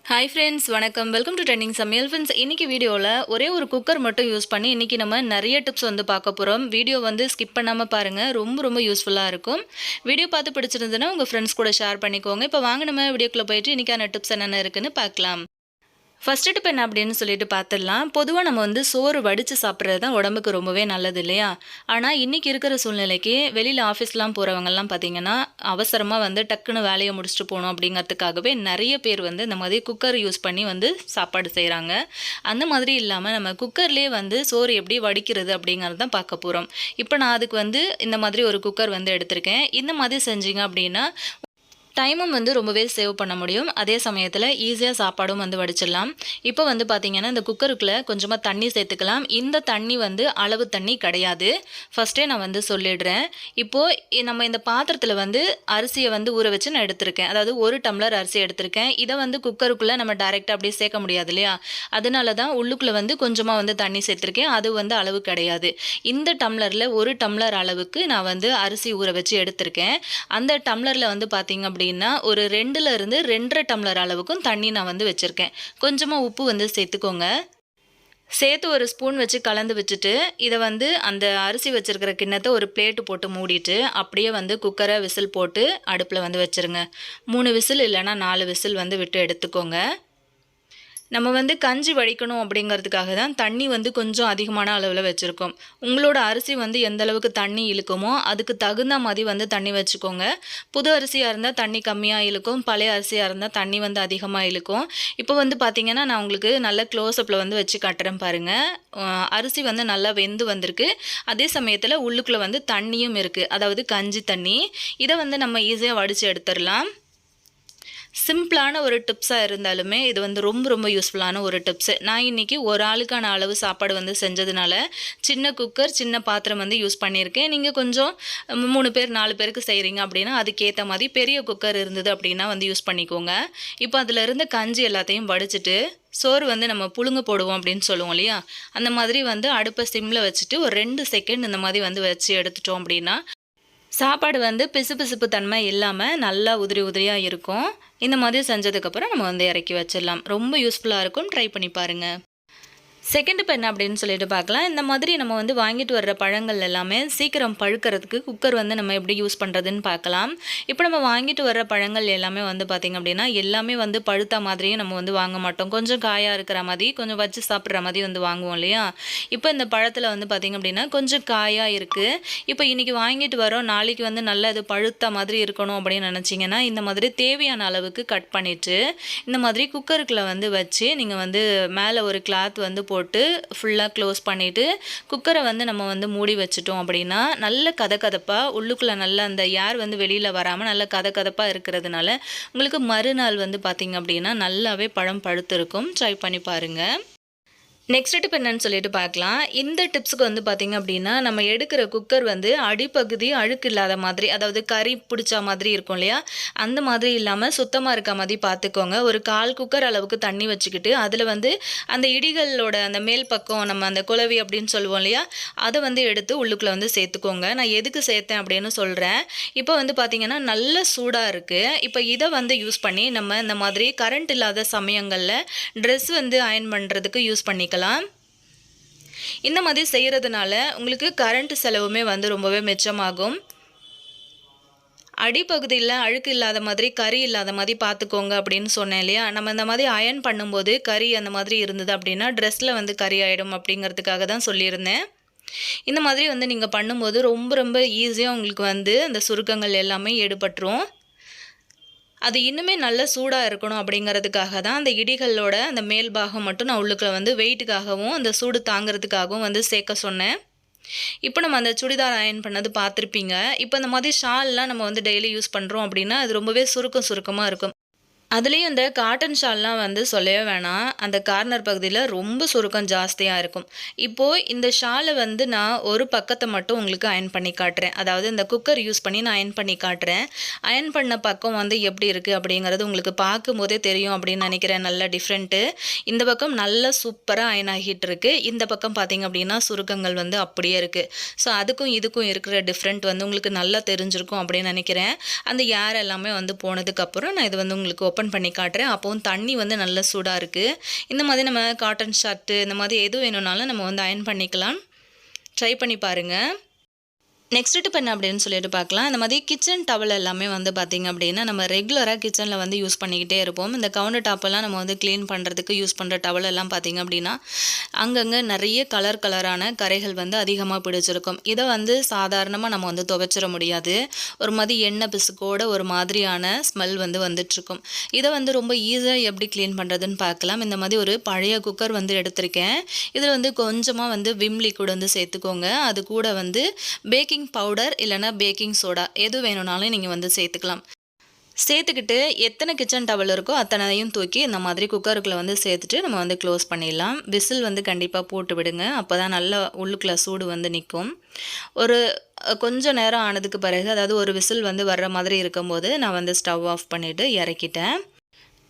Hi friends, வணக்கம். Welcome to trending சமையல். Friends, இன்றைக்கி வீடியோவில் ஒரே ஒரு குக்கர் மட்டும் யூஸ் பண்ணி இன்றைக்கி நம்ம நிறைய டிப்ஸ் வந்து பார்க்க போகிறோம். வீடியோ வந்து ஸ்கிப் பண்ணாமல் பாருங்கள். ரொம்ப யூஸ்ஃபுல்லாக இருக்கும். வீடியோ பார்த்து பிடிச்சிருந்ததுன்னா உங்கள் ஃப்ரெண்ட்ஸ் கூட ஷேர் பண்ணிக்கோங்க. இப்போ வாங்க நம்ம வீடியோக்குள்ளே போயிட்டு இன்றைக்கான டிப்ஸ் என்னென்ன இருக்குன்னு பார்க்கலாம். ஃபர்ஸ்ட் டிப் என்ன அப்படின்னு சொல்லிட்டு பார்த்துடலாம். பொதுவாக நம்ம வந்து சோறு வடித்து சாப்பிட்றது தான் உடம்புக்கு ரொம்பவே நல்லது இல்லையா? ஆனால் இன்றைக்கி இருக்கிற சூழ்நிலைக்கு வெளியில் ஆஃபீஸ்லாம் போகிறவங்கலாம் பார்த்திங்கன்னா அவசரமாக வந்து டக்குன்னு வேலையை முடிச்சுட்டு போகணும் அப்படிங்கிறதுக்காகவே நிறைய பேர் வந்து இந்த மாதிரி குக்கர் யூஸ் பண்ணி வந்து சாப்பாடு செய்கிறாங்க. அந்த மாதிரி இல்லாமல் நம்ம குக்கர்லேயே வந்து சோறு எப்படி வடிக்கிறது அப்படிங்கிறது தான் பார்க்க போகிறோம். இப்போ நான் அதுக்கு வந்து இந்த மாதிரி ஒரு குக்கர் வந்து எடுத்திருக்கேன். இந்த மாதிரி செஞ்சீங்க அப்படின்னா டைமும் வந்து ரொம்பவே சேவ் பண்ண முடியும். அதே சமயத்தில் ஈஸியாக சாப்பாடும் வந்து வடிச்சிடலாம். இப்போ வந்து பார்த்திங்கன்னா இந்த குக்கருக்குள்ளே கொஞ்சமாக தண்ணி சேர்த்துக்கலாம். இந்த தண்ணி வந்து அளவு தண்ணி கிடையாது. ஃபஸ்ட்டே நான் வந்து சொல்லிடுறேன். இப்போது நம்ம இந்த பாத்திரத்தில் வந்து அரிசியை வந்து ஊற வச்சு நான் எடுத்திருக்கேன். அதாவது 1 டம்ளர் அரிசி எடுத்திருக்கேன். இதை வந்து குக்கருக்குள்ளே நம்ம டைரெக்டாக அப்படியே சேர்க்க முடியாது இல்லையா? அதனால தான் உள்ளுக்குள்ளே வந்து கொஞ்சமாக வந்து தண்ணி சேர்த்துருக்கேன். அது வந்து அளவு கிடையாது. இந்த டம்ளரில் 1 டம்ளர் அளவுக்கு நான் வந்து அரிசி ஊற வச்சு எடுத்திருக்கேன். அந்த டம்ளரில் வந்து பார்த்திங்க அப்படின்னா ஒரு 2ல இருந்து 2.5 டம்ளர் அளவுக்கும் தண்ணி நான் வந்து வச்சுருக்கேன். கொஞ்சமாக உப்பு வந்து சேர்த்துக்கோங்க. சேர்த்து ஒரு ஸ்பூன் வச்சு கலந்து வச்சுட்டு இதை வந்து அந்த அரிசி வச்சுருக்கிற கிண்ணத்தை ஒரு பிளேட்டு போட்டு மூடிட்டு அப்படியே வந்து குக்கரை விசில் போட்டு அடுப்பில் வந்து வச்சுருங்க. 3 விசில் இல்லைனா 4 விசில் வந்து விட்டு எடுத்துக்கோங்க. நம்ம வந்து கஞ்சி வடிக்கணும் அப்படிங்கிறதுக்காக தான் தண்ணி வந்து கொஞ்சம் அதிகமான அளவில் வச்சுருக்கோம். உங்களோட அரிசி வந்து எந்த அளவுக்கு தண்ணி இழுக்குமோ அதுக்கு தகுந்த மாதிரி வந்து தண்ணி வச்சுக்கோங்க. புது அரிசியாக இருந்தால் தண்ணி கம்மியாக இழுக்கும், பழைய அரிசியாக இருந்தால் தண்ணி வந்து அதிகமாக இழுக்கும். இப்போ வந்து பார்த்திங்கன்னா நான் உங்களுக்கு நல்ல க்ளோஸ்அப்பில் வந்து வச்சு காட்டுறேன் பாருங்கள். அரிசி வந்து நல்லா வெந்து வந்திருக்கு. அதே சமயத்தில் உள்ளுக்குள்ளே வந்து தண்ணியும் இருக்குது, அதாவது கஞ்சி தண்ணி. இதை வந்து நம்ம ஈஸியாக வடித்து எடுத்துடலாம். சிம்பிளான ஒரு டிப்ஸாக இருந்தாலுமே இது வந்து ரொம்ப யூஸ்ஃபுல்லான ஒரு டிப்ஸு. நான் இன்றைக்கி ஒரு ஆளுக்கான அளவு சாப்பாடு வந்து செஞ்சதுனால சின்ன குக்கர், சின்ன பாத்திரம் வந்து யூஸ் பண்ணியிருக்கேன். நீங்கள் கொஞ்சம் 3 பேர் 4 பேருக்கு செய்கிறீங்க அப்படின்னா அதுக்கேற்ற மாதிரி பெரிய குக்கர் இருந்தது அப்படின்னா வந்து யூஸ் பண்ணிக்கோங்க. இப்போ அதில் இருந்த கஞ்சி எல்லாத்தையும் வடிச்சிட்டு சோறு வந்து நம்ம புழுங்க போடுவோம் அப்படின்னு சொல்லுவோம் இல்லையா? அந்த மாதிரி வந்து அடுப்பை சிம்மில் வச்சுட்டு ஒரு 2 செகண்ட் இந்த மாதிரி வந்து வச்சு எடுத்துட்டோம் அப்படின்னா சாப்பாடு வந்து பிசுபிசுப்பு தன்மை இல்லாமல் நல்லா உதிரியாக இருக்கும். இந்த மாதிரி செஞ்சதுக்கப்புறம் நம்ம வந்து இறக்கி வச்சிடலாம். ரொம்ப யூஸ்ஃபுல்லாக இருக்கும். ட்ரை பண்ணி பாருங்கள். செகண்ட் டிப் என்ன அப்படின்னு சொல்லிட்டு பார்க்கலாம். இந்த மாதிரி நம்ம வந்து வாங்கிட்டு வர்ற பழங்கள் எல்லாமே சீக்கிரம் பழுக்கிறதுக்கு குக்கர் வந்து நம்ம எப்படி யூஸ் பண்ணுறதுன்னு பார்க்கலாம். இப்போ நம்ம வாங்கிட்டு வர்ற பழங்கள் எல்லாமே வந்து பார்த்திங்க அப்படின்னா எல்லாமே வந்து பழுத்த மாதிரியும் நம்ம வந்து வாங்க மாட்டோம். கொஞ்சம் காயாக இருக்கிற மாதிரி, கொஞ்சம் வச்சு சாப்பிட்ற மாதிரி வந்து வாங்குவோம் இல்லையா? இப்போ இந்த பழத்தில் வந்து பார்த்திங்க அப்படின்னா கொஞ்சம் காயாக இருக்குது. இப்போ இன்றைக்கி வாங்கிட்டு வரோம், நாளைக்கு வந்து நல்லா இது பழுத்த மாதிரி இருக்கணும் அப்படின்னு நினச்சிங்கன்னா இந்த மாதிரி தேவையான அளவுக்கு கட் பண்ணிவிட்டு இந்த மாதிரி குக்கருக்குள்ளே வந்து வச்சு நீங்கள் வந்து மேலே ஒரு கிளாத் வந்து போட்டு ஃபுல்லாக க்ளோஸ் பண்ணிவிட்டு குக்கரை வந்து நம்ம வந்து மூடி வச்சுட்டோம் அப்படின்னா நல்ல கதகதப்பாக உள்ளுக்குள்ளே நல்ல அந்த ஏர் வந்து வெளியில் வராமல் நல்ல கதகதப்பாக இருக்கிறதுனால உங்களுக்கு மறுநாள் வந்து பார்த்திங்க அப்படின்னா நல்லாவே பழம் பழுத்திருக்கும். ட்ரை பண்ணி பாருங்கள். நெக்ஸ்ட் டிப் என்னன்னு சொல்லிட்டு பார்க்கலாம். இந்த டிப்ஸுக்கு வந்து பார்த்திங்க அப்படின்னா நம்ம எடுக்கிற குக்கர் வந்து அடிப்பகுதி அழுக்கு இல்லாத மாதிரி, அதாவது கறி பிடிச்ச மாதிரி இருக்கும் இல்லையா? அந்த மாதிரி இல்லாமல் சுத்தமாக இருக்க மாதிரி பார்த்துக்கோங்க. ஒரு 1/4 குக்கர் அளவுக்கு தண்ணி வச்சுக்கிட்டு அதில் வந்து அந்த இடிகளோட அந்த மேல் பக்கம் நம்ம அந்த குளவி அப்படின்னு சொல்லுவோம் இல்லையா? அதை வந்து எடுத்து உள்ளுக்குள்ளே வந்து சேர்த்துக்கோங்க. நான் எதுக்கு சேர்த்தேன் அப்படின்னு சொல்கிறேன். இப்போ வந்து பார்த்திங்கன்னா நல்ல சூடாக இருக்குது. இப்போ இதை வந்து யூஸ் பண்ணி நம்ம இந்த மாதிரி கரண்ட் இல்லாத சமயங்களில் ட்ரெஸ் வந்து அயர்ன் பண்ணுறதுக்கு யூஸ் பண்ணிக்கலாம். இந்த மாதிரி செய்கிறதுனால உங்களுக்கு கரண்ட் செலவுமே வந்து ரொம்பவே மிச்சமாகும். அடிப்பகுதியில் அழுக்கு இல்லாத மாதிரி, கறி இல்லாத மாதிரி பார்த்துக்கோங்க அப்படின்னு சொன்னேன் இல்லையா? நம்ம இந்த மாதிரி அயர்ன் பண்ணும்போது கறி அந்த மாதிரி இருந்தது அப்படின்னா ட்ரெஸ்ஸில் வந்து கறி ஆகிடும் அப்படிங்கிறதுக்காக தான் சொல்லியிருந்தேன். இந்த மாதிரி வந்து நீங்கள் பண்ணும்போது ரொம்ப ஈஸியாக உங்களுக்கு வந்து அந்த சுருக்கங்கள் எல்லாமே எடுபட்டுரும். அது இன்னுமே நல்ல சூடாக இருக்கணும் அப்படிங்கிறதுக்காக தான் அந்த இடிகளோட அந்த மேல் பாகம் மட்டும் நான் உள்ளுக்குள்ள வந்து வெயிட்டுக்காகவும் அந்த சூடு தாங்கிறதுக்காகவும் வந்து சேர்க்க சொன்னேன். இப்போ நம்ம அந்த சுடிதார் அயர்ன் பண்ணது பார்த்துருப்பீங்க. இப்போ இந்த மாதிரி ஷால்லாம் நம்ம வந்து டெய்லி யூஸ் பண்ணுறோம் அப்படின்னா அது ரொம்பவே சுருக்கமாக இருக்கும். அதுலேயும் இந்த காட்டன் ஷால்லாம் வந்து சொல்லவே வேணாம். அந்த கார்னர் பகுதியில் ரொம்ப சுருக்கம் ஜாஸ்தியாக இருக்கும். இப்போது இந்த ஷாலை வந்து நான் ஒரு பக்கத்தை மட்டும் உங்களுக்கு அயர்ன் பண்ணி காட்டுறேன். அதாவது இந்த குக்கர் யூஸ் பண்ணி நான் அயர்ன் பண்ணி காட்டுறேன். அயர்ன் பண்ண பக்கம் வந்து எப்படி இருக்குது அப்படிங்கிறது உங்களுக்கு பார்க்கும்போதே தெரியும் அப்படின்னு நினைக்கிறேன். நல்ல டிஃப்ரெண்ட்டு. இந்த பக்கம் நல்லா சூப்பராக அயர்ன் ஆகிட்டு இருக்குது. இந்த பக்கம் பார்த்திங்க அப்படின்னா சுருக்கங்கள் வந்து அப்படியே இருக்குது. ஸோ அதுக்கும் இதுக்கும் இருக்கிற டிஃப்ரெண்ட் வந்து உங்களுக்கு நல்லா தெரிஞ்சிருக்கும் அப்படின்னு நினைக்கிறேன். அந்த ஏர் எல்லாமே வந்து போனதுக்கப்புறம் நான் இது வந்து உங்களுக்கு ஓப்பன் பண்ணி காட்டுறேன். அப்போவும் தண்ணி வந்து நல்ல சூடாக இருக்குது. இந்த மாதிரி நம்ம காட்டன் ஷர்ட்டு இந்த மாதிரி எது வேணும்னாலும் நம்ம வந்து அயர்ன் பண்ணிக்கலாம். ட்ரை பண்ணி பாருங்கள். நெக்ஸ்ட் டிப் என்ன அப்படின்னு சொல்லிட்டு பார்க்கலாம். இந்த மாதிரி கிச்சன் டவல் எல்லாமே வந்து பார்த்திங்க அப்படின்னா நம்ம ரெகுலராக கிச்சனில் வந்து யூஸ் பண்ணிக்கிட்டே இருப்போம். இந்த கவுண்டர் டாப்பெல்லாம் நம்ம வந்து க்ளீன் பண்ணுறதுக்கு யூஸ் பண்ணுற டவல் எல்லாம் பார்த்திங்க அப்படின்னா அங்கங்கே நிறைய கலரான கரைகள் வந்து அதிகமாக பிடிச்சிருக்கும். இதை வந்து சாதாரணமாக நம்ம வந்து துவைச்சிட முடியாது. ஒரு மாதிரி எண்ணெய் பிசுக்கோட ஒரு மாதிரியான ஸ்மெல் வந்து வந்துட்டுருக்கும். இதை வந்து ரொம்ப ஈஸியாக எப்படி க்ளீன் பண்ணுறதுன்னு பார்க்கலாம். இந்த மாதிரி ஒரு பழைய குக்கர் வந்து எடுத்திருக்கேன். இதில் வந்து கொஞ்சமாக வந்து விம் லிக்விட் வந்து சேர்த்துக்கோங்க. அது கூட வந்து பேக்கிங் பவுடர் இல்லைனா பேக்கிங் சோடா எது வேணும்னாலும் நீங்கள் வந்து சேர்த்துக்கலாம். சேர்த்துக்கிட்டு எத்தனை கிச்சன் டவல் இருக்கோ அத்தனையும் தூக்கி இந்த மாதிரி குக்கருக்குள்ளே வந்து சேர்த்துட்டு நம்ம வந்து க்ளோஸ் பண்ணிடலாம். விசில் வந்து கண்டிப்பாக போட்டு விடுங்க. அப்போ தான் நல்லா உள்ளுக்குள்ளே சூடு வந்து நிற்கும். ஒரு கொஞ்சம் நேரம் ஆனதுக்கு பிறகு, அதாவது ஒரு விசில் வந்து வர்ற மாதிரி இருக்கும்போது நான் வந்து ஸ்டவ் ஆஃப் பண்ணிவிட்டு இறக்கிட்டேன்.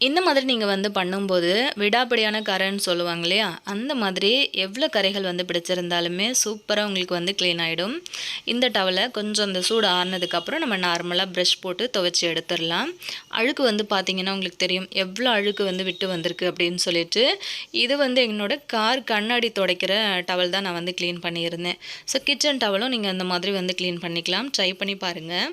இந்த மாதிரி நீங்கள் வந்து பண்ணும்போது விடாப்பிடியான கரைன்னு சொல்லுவாங்க இல்லையா, அந்த மாதிரி எவ்வளோ கரைகள் வந்து பிடிச்சிருந்தாலுமே சூப்பராக உங்களுக்கு வந்து க்ளீன் ஆகிடும். இந்த டவலை கொஞ்சம் அந்த சூடு ஆறுனதுக்கப்புறம் நம்ம நார்மலாக ப்ரஷ் போட்டு துவைச்சி எடுத்துடலாம். அழுக்கு வந்து பார்த்திங்கன்னா உங்களுக்கு தெரியும் எவ்வளோ அழுக்கு வந்து விட்டு வந்திருக்கு அப்படின்னு சொல்லிட்டு. இது வந்து என்னோடய கார் கண்ணாடி துடைக்கிற டவல் தான் நான் வந்து க்ளீன் பண்ணியிருந்தேன். ஸோ கிச்சன் டவலும் நீங்கள் அந்த மாதிரி வந்து க்ளீன் பண்ணிக்கலாம். ட்ரை பண்ணி பாருங்கள்.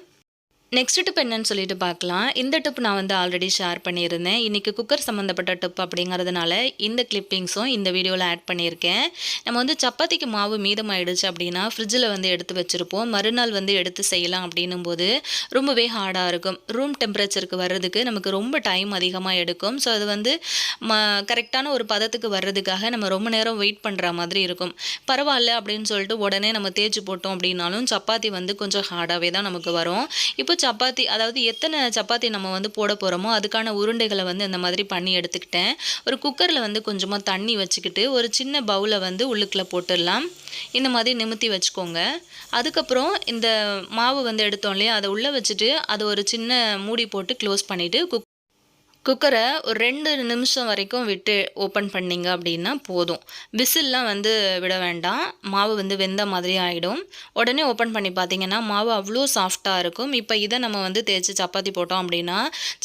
நெக்ஸ்ட் டிப் என்னன்னு சொல்லிட்டு பார்க்கலாம். இந்த டிப் நான் வந்து ஆல்ரெடி ஷேர் பண்ணியிருந்தேன். இன்றைக்கி குக்கர் சம்மந்தப்பட்ட டிப் அப்படிங்கிறதுனால இந்த கிளிப்பிங்ஸும் இந்த வீடியோவில் ஆட் பண்ணியிருக்கேன். நம்ம வந்து சப்பாத்திக்கு மாவு மீதமாயிடுச்சு அப்படின்னா ஃப்ரிட்ஜில் வந்து எடுத்து வச்சுருப்போம். மறுநாள் வந்து எடுத்து செய்யலாம் அப்படின்னும் போது ரொம்பவே ஹார்டாக இருக்கும். ரூம் டெம்பரேச்சருக்கு வர்றதுக்கு நமக்கு ரொம்ப டைம் அதிகமாக எடுக்கும். ஸோ அது வந்து கரெக்டான ஒரு பதத்துக்கு வர்றதுக்காக நம்ம ரொம்ப நேரம் வெயிட் பண்ணுற மாதிரி இருக்கும். பரவாயில்ல அப்படின்னு சொல்லிட்டு உடனே நம்ம தேய்ச்சி போட்டோம் அப்படின்னாலும் சப்பாத்தி வந்து கொஞ்சம் ஹார்டாகவே தான் நமக்கு வரும். இப்போ சப்பாத்தி, அதாவது எத்தனை சப்பாத்தி நம்ம வந்து போட போகிறோமோ அதுக்கான உருண்டைகளை வந்து இந்த மாதிரி பண்ணி எடுத்துக்கிட்டேன். ஒரு குக்கரில் வந்து கொஞ்சமாக தண்ணி வச்சுக்கிட்டு ஒரு சின்ன பவுலை வந்து உள்ளுக்குள்ளே போட்டுடலாம். இந்த மாதிரி நிமித்தி வச்சுக்கோங்க. அதுக்கப்புறம் இந்த மாவு வந்து எடுத்தோம் இல்லையா, அதை உள்ளே வச்சுட்டு அதை ஒரு சின்ன மூடி போட்டு க்ளோஸ் பண்ணிவிட்டு குக்கரை ஒரு 2 நிமிஷம் வரைக்கும் விட்டு ஓப்பன் பண்ணிங்க அப்படின்னா போதும். விசில்லாம் வந்து விட வேண்டாம். மாவு வந்து வெந்த மாதிரி ஆகிடும். உடனே ஓப்பன் பண்ணி பார்த்தீங்கன்னா மாவு அவ்வளோ சாஃப்டாக இருக்கும். இப்போ இதை நம்ம வந்து தேய்ச்சி சப்பாத்தி போட்டோம் அப்படின்னா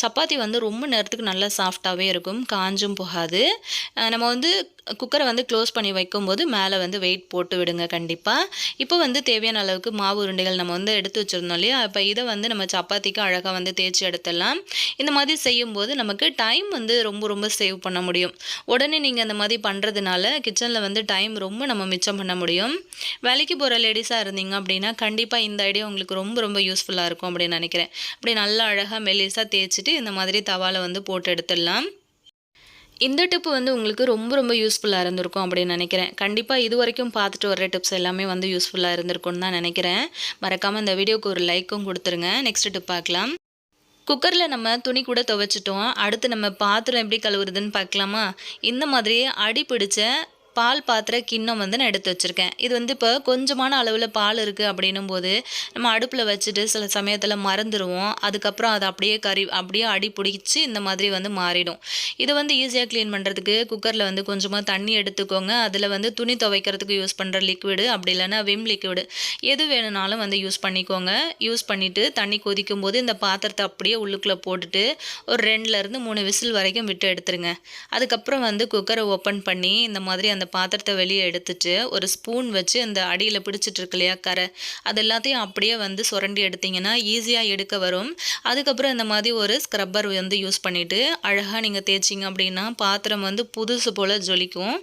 சப்பாத்தி வந்து ரொம்ப நேரத்துக்கு நல்லா சாஃப்டாகவே இருக்கும். காஞ்சும் போகாது. நம்ம வந்து குக்கரை வந்து க்ளோஸ் பண்ணி வைக்கும்போது மேலே வந்து வெயிட் போட்டு விடுங்க கண்டிப்பாக. இப்போ வந்து தேவையான அளவுக்கு மாவு உருண்டைகள் நம்ம வந்து எடுத்து வச்சுருந்தோம் இல்லையா, இப்போ இதை வந்து நம்ம சப்பாத்திக்கு அழகாக வந்து தேய்ச்சி எடுத்துடலாம். இந்த மாதிரி செய்யும்போது நமக்கு டைம் வந்து ரொம்ப சேவ் பண்ண முடியும். உடனே நீங்கள் அந்த மாதிரி பண்ணுறதுனால கிச்சனில் வந்து டைம் ரொம்ப நம்ம மிச்சம் பண்ண முடியும். வேலைக்கு போகிற லேடிஸாக இருந்தீங்க அப்படின்னா கண்டிப்பாக இந்த ஐடியா உங்களுக்கு ரொம்ப யூஸ்ஃபுல்லாக இருக்கும் அப்படின்னு நினைக்கிறேன். அப்படி நல்லா அழகாக மெல்லிஸாக தேய்ச்சிட்டு இந்த மாதிரி தவாவில் வந்து போட்டு எடுத்துடலாம். இந்த டிப்பு வந்து உங்களுக்கு ரொம்ப யூஸ்ஃபுல்லாக இருந்திருக்கும் அப்படின்னு நினைக்கிறேன். கண்டிப்பாக இது வரைக்கும் பார்த்துட்டு வர டிப்ஸ் எல்லாமே வந்து யூஸ்ஃபுல்லாக இருந்திருக்கும்னு தான் நினைக்கிறேன். மறக்காமல் இந்த வீடியோக்கு ஒரு லைக்கும் கொடுத்துருங்க. நெக்ஸ்ட் டிப் பார்க்கலாம். குக்கரில் நம்ம துணி கூட துவைச்சிட்டோம். அடுத்து நம்ம பாத்திரம் எப்படி கழுவுறதுன்னு பார்க்கலாமா? இந்த மாதிரி அடி பிடிச்ச பால் பாத்திர கிண்ணம் வந்து நான் எடுத்து வச்சுருக்கேன். இது வந்து இப்போ கொஞ்சமான அளவில் பால் இருக்குது அப்படின்னும் போது நம்ம அடுப்பில் வச்சுட்டு சில சமயத்தில் மறந்துடுவோம். அதுக்கப்புறம் அது அப்படியே அடி பிடிச்சி இந்த மாதிரி வந்து மாறிடும். இதை வந்து ஈஸியாக க்ளீன் பண்ணுறதுக்கு குக்கரில் வந்து கொஞ்சமாக தண்ணி எடுத்துக்கோங்க. அதில் வந்து துணி துவைக்கிறதுக்கு யூஸ் பண்ணுற லிக்விடு, அப்படி இல்லைன்னா விம் லிக்விடு எது வேணும்னாலும் வந்து யூஸ் பண்ணிக்கோங்க. யூஸ் பண்ணிவிட்டு தண்ணி கொதிக்கும் போது இந்த பாத்திரத்தை அப்படியே உள்ளுக்குள்ளே போட்டுட்டு ஒரு 2லேருந்து 3 விசில் வரைக்கும் விட்டு எடுத்துருங்க. அதுக்கப்புறம் வந்து குக்கரை ஓப்பன் பண்ணி இந்த மாதிரி அந்த பாத்திரத்தை வெளியே எடுத்துட்டு ஒரு ஸ்பூன் வச்சு அந்த அடியில் பிடிச்சிட்டு இருக்கு இல்லையா கரை, அது எல்லாத்தையும் அப்படியே வந்து சுரண்டி எடுத்திங்கன்னா ஈஸியாக எடுக்க வரும். அதுக்கப்புறம் இந்த மாதிரி ஒரு ஸ்க்ரப்பர் வந்து யூஸ் பண்ணிவிட்டு அழகாக நீங்கள் தேய்ச்சிங்க அப்படின்னா பாத்திரம் வந்து புதுசு போல் ஜொலிக்கும்.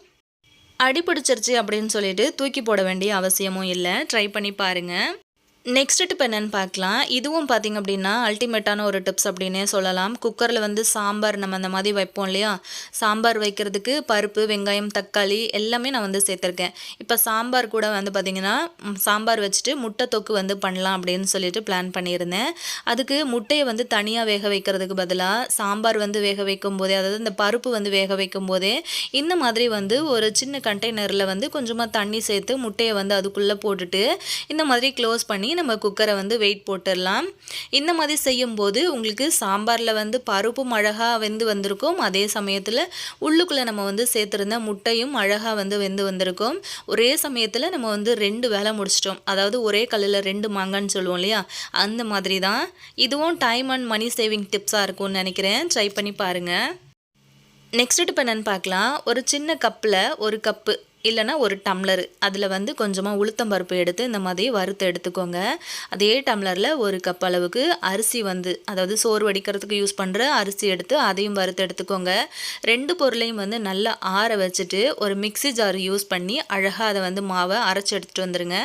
அடி பிடிச்சிருச்சு அப்படின்னு சொல்லிட்டு தூக்கி போட வேண்டிய அவசியமும் இல்லை. ட்ரை பண்ணி பாருங்கள். நெக்ஸ்ட் டிப் என்னென்னு பார்க்கலாம். இதுவும் பார்த்திங்க அப்படின்னா அல்டிமேட்டான ஒரு டிப்ஸ் அப்படின்னே சொல்லலாம். குக்கரில் வந்து சாம்பார் நம்ம அந்த மாதிரி வைப்போம் இல்லையா, சாம்பார் வைக்கிறதுக்கு பருப்பு, வெங்காயம், தக்காளி எல்லாமே நான் வந்து சேர்த்துருக்கேன். இப்போ சாம்பார் கூட வந்து பார்த்திங்கன்னா சாம்பார் வச்சுட்டு முட்டை தொக்கு வந்து பண்ணலாம் அப்படின்னு சொல்லிட்டு பிளான் பண்ணியிருந்தேன். அதுக்கு முட்டையை வந்து தனியாக வேக வைக்கிறதுக்கு பதிலாக சாம்பார் வந்து வேக வைக்கும் போதே, அதாவது இந்த பருப்பு வந்து வேக வைக்கும் போதே இந்த மாதிரி வந்து ஒரு சின்ன கண்டெய்னரில் வந்து கொஞ்சமாக தண்ணி சேர்த்து முட்டையை வந்து அதுக்குள்ளே போட்டுட்டு இந்த மாதிரி க்ளோஸ் பண்ணி நம்ம குக்கரை வந்து வெயிட் போட்டுடலாம். இந்த மாதிரி செய்யும்போது உங்களுக்கு சாம்பாரில் வந்து பருப்பும் அழகாக வெந்து வந்திருக்கும், அதே சமயத்தில் உள்ளுக்குள்ளே நம்ம வந்து சேர்த்துருந்த முட்டையும் அழகாக வந்து வெந்து வந்திருக்கும். ஒரே சமயத்தில் நம்ம வந்து 2 வேலை முடிச்சிட்டோம். அதாவது ஒரே கல்லில் 2 மாங்கான்னு சொல்லுவோம் இல்லையா, அந்த மாதிரி தான். இதுவும் டைம் அண்ட் மணி சேவிங் டிப்ஸாக இருக்கும்னு நினைக்கிறேன். ட்ரை பண்ணி பாருங்கள். நெக்ஸ்ட் டிப் என்னென்னு பார்க்கலாம். ஒரு சின்ன கப்பில் 1 கப்பு இல்லைனா 1 டம்ளர் அதில் வந்து கொஞ்சமாக உளுத்தம் பருப்பு எடுத்து இந்த மாதிரி வறுத்து எடுத்துக்கோங்க. அதே டம்ளரில் 1 கப் அளவுக்கு அரிசி வந்து, அதாவது சோறு வடிக்கிறதுக்கு யூஸ் பண்ணுற அரிசி எடுத்து அதையும் வறுத்து எடுத்துக்கோங்க. 2 பொருளையும் வந்து நல்லா ஆற வச்சுட்டு ஒரு மிக்ஸி ஜார் யூஸ் பண்ணி அழகாக அதை வந்து மாவை அரைச்சி எடுத்துகிட்டு வந்துடுங்க.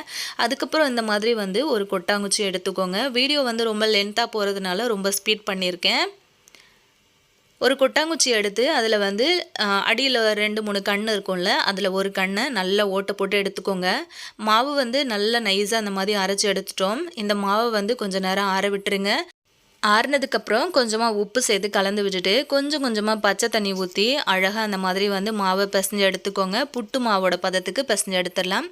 அதுக்கப்புறம் இந்த மாதிரி வந்து ஒரு கொட்டாங்குச்சி எடுத்துக்கோங்க. வீடியோ வந்து ரொம்ப லென்த்தாக போகிறதுனால ரொம்ப ஸ்பீட் பண்ணியிருக்கேன். ஒரு கொட்டாங்குச்சி எடுத்து அதில் வந்து அடியில் 2-3 கண் இருக்கும்ல, அதில் ஒரு கண்ணை நல்லா ஓட்டை போட்டு எடுத்துக்கோங்க. மாவு வந்து நல்லா நைஸாக அந்த மாதிரி அரைச்சி எடுத்துட்டோம். இந்த மாவை வந்து கொஞ்சம் நேரம் ஆற விட்டுருங்க. ஆறுனதுக்கப்புறம் கொஞ்சமாக உப்பு சேர்த்து கலந்து விட்டுட்டு கொஞ்சம் கொஞ்சமாக பச்சை தண்ணி ஊற்றி அழகாக அந்த மாதிரி வந்து மாவை பிசைஞ்சு எடுத்துக்கோங்க. புட்டு மாவோட பதத்துக்கு பிசைஞ்சு எடுத்துடலாம்.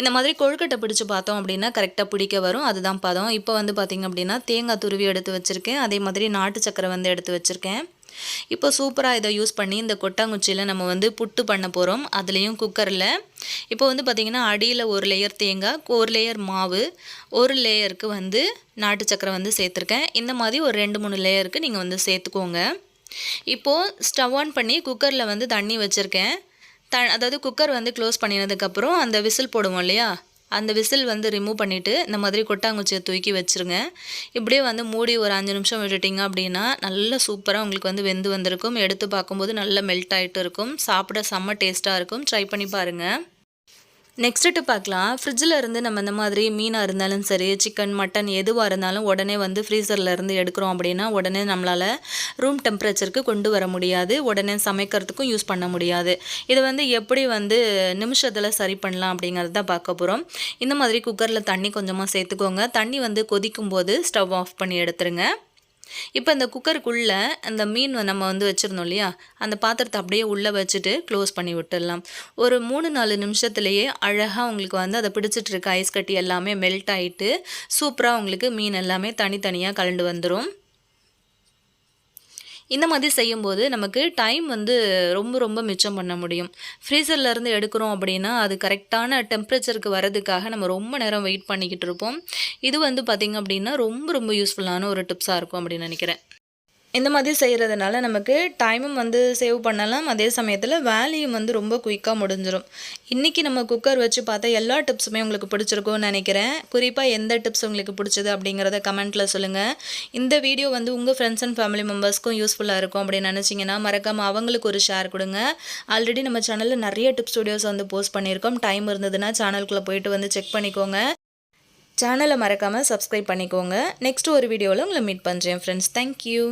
இந்த மாதிரி கொழுக்கட்டை பிடிச்சி பார்த்தோம் அப்படின்னா கரெக்டாக பிடிக்க வரும், அதுதான் பதம். இப்போ வந்து பார்த்திங்க அப்படின்னா தேங்காய் துருவி எடுத்து வச்சுருக்கேன். அதே மாதிரி நாட்டு சக்கரை வந்து எடுத்து வச்சுருக்கேன். இப்போ சூப்பராக இதை யூஸ் பண்ணி இந்த கொட்டாங்குச்சியில் நம்ம வந்து புட்டு பண்ண போகிறோம். அதுலேயும் குக்கரில் இப்போ வந்து பார்த்திங்கன்னா அடியில் 1 லேயர் தேங்காய், 1 லேயர் மாவு, 1 லேயருக்கு வந்து நாட்டு சக்கரை வந்து சேர்த்துருக்கேன். இந்த மாதிரி ஒரு 2-3 லேயருக்கு நீங்கள் வந்து சேர்த்துக்கோங்க. இப்போது ஸ்டவ் ஆன் பண்ணி குக்கரில் வந்து தண்ணி வச்சுருக்கேன். அதாவது குக்கர் வந்து க்ளோஸ் பண்ணினதுக்கப்புறம் அந்த விசில் போடுவோம் இல்லையா, அந்த விசில் வந்து ரிமூவ் பண்ணிவிட்டு இந்த மாதிரி கொட்டாங்குச்சியை தூக்கி வச்சுருங்க. இப்படியே வந்து மூடி ஒரு 5 நிமிஷம் விட்டுட்டிங்க அப்படின்னா நல்லா சூப்பராக உங்களுக்கு வந்து வெந்து வந்திருக்கும். எடுத்து பார்க்கும்போது நல்லா மெல்ட் ஆகிட்டு இருக்கும். சாப்பிட செம்ம டேஸ்ட்டாக இருக்கும். ட்ரை பண்ணி பாருங்கள். நெக்ஸ்ட்டு பார்க்கலாம். ஃப்ரிட்ஜில் இருந்து நம்ம இந்த மாதிரி மீனாக இருந்தாலும் சரி, சிக்கன், மட்டன் எதுவாக இருந்தாலும் உடனே வந்து ஃப்ரீசரில் இருந்து எடுக்கிறோம் அப்படின்னா உடனே நம்மளால் ரூம் டெம்பரேச்சருக்கு கொண்டு வர முடியாது. உடனே சமைக்கிறதுக்கும் யூஸ் பண்ண முடியாது. இதை வந்து எப்படி வந்து நிமிஷத்தில் சரி பண்ணலாம் அப்படிங்கிறது தான் பார்க்க போகிறோம். இந்த மாதிரி குக்கரில் தண்ணி கொஞ்சமாக சேர்த்துக்கோங்க. தண்ணி வந்து கொதிக்கும் போது ஸ்டவ் ஆஃப் பண்ணி எடுத்துருங்க. இப்போ இந்த குக்கருக்குள்ளே அந்த மீன் நம்ம வந்து வச்சுருந்தோம் இல்லையா, அந்த பாத்திரத்தை அப்படியே உள்ளே வச்சுட்டு க்ளோஸ் பண்ணி விட்டுடலாம். ஒரு 3-4 நிமிஷத்துலேயே அழகாக உங்களுக்கு வந்து அதை பிடிச்சிட்டு இருக்க ஐஸ் கட்டி எல்லாமே மெல்ட் ஆகிட்டு சூப்பராக உங்களுக்கு மீன் எல்லாமே தனித்தனியாக கலந்து வந்துடும். இந்த மாதிரி செய்யும்போது நமக்கு டைம் வந்து ரொம்ப ரொம்ப மிச்சம் பண்ண முடியும். ஃப்ரீசர்லேருந்து எடுக்கிறோம் அப்படின்னா அது கரெக்டான டெம்பரேச்சருக்கு வரதுக்காக நம்ம ரொம்ப நேரம் வெயிட் பண்ணிக்கிட்டு இருப்போம். இது வந்து பார்த்திங்க அப்படின்னா ரொம்ப ரொம்ப யூஸ்ஃபுல்லான ஒரு டிப்ஸாக இருக்கும் அப்படின்னு நினைக்கிறேன். இந்த மாதிரி செய்கிறதுனால நமக்கு டைமும் வந்து சேவ் பண்ணலாம், அதே சமயத்தில் வேலையும் வந்து ரொம்ப குயிக்காக முடிஞ்சிடும். இன்றைக்கி நம்ம குக்கர் வச்சு பார்த்தா எல்லா டிப்ஸுமே உங்களுக்கு பிடிச்சிருக்கும்னு நினைக்கிறேன். குறிப்பாக எந்த டிப்ஸ் உங்களுக்கு பிடிச்சது அப்படிங்கிறத கமெண்ட்டில் சொல்லுங்கள். இந்த வீடியோ வந்து உங்கள் ஃப்ரெண்ட்ஸ் அண்ட் ஃபேமிலி மெம்பர்ஸ்க்கும் யூஸ்ஃபுல்லாக இருக்கும் அப்படின்னு நினச்சிங்கன்னா மறக்காமல் அவங்களுக்கு ஒரு ஷேர் கொடுங்க. ஆல்ரெடி நம்ம சேனலில் நிறைய டிப்ஸ் வீடியோஸ் வந்து போஸ்ட் பண்ணியிருக்கோம். டைம் இருந்ததுன்னா சேனலுக்குள்ளே போயிட்டு வந்து செக் பண்ணிக்கோங்க. சேனலை மறக்காமல் சப்ஸ்கிரைப் பண்ணிக்கோங்க. நெக்ஸ்ட் ஒரு வீடியோவில் உங்களை மீட் பண்ணுறேன் ஃப்ரெண்ட்ஸ். தேங்க்யூ.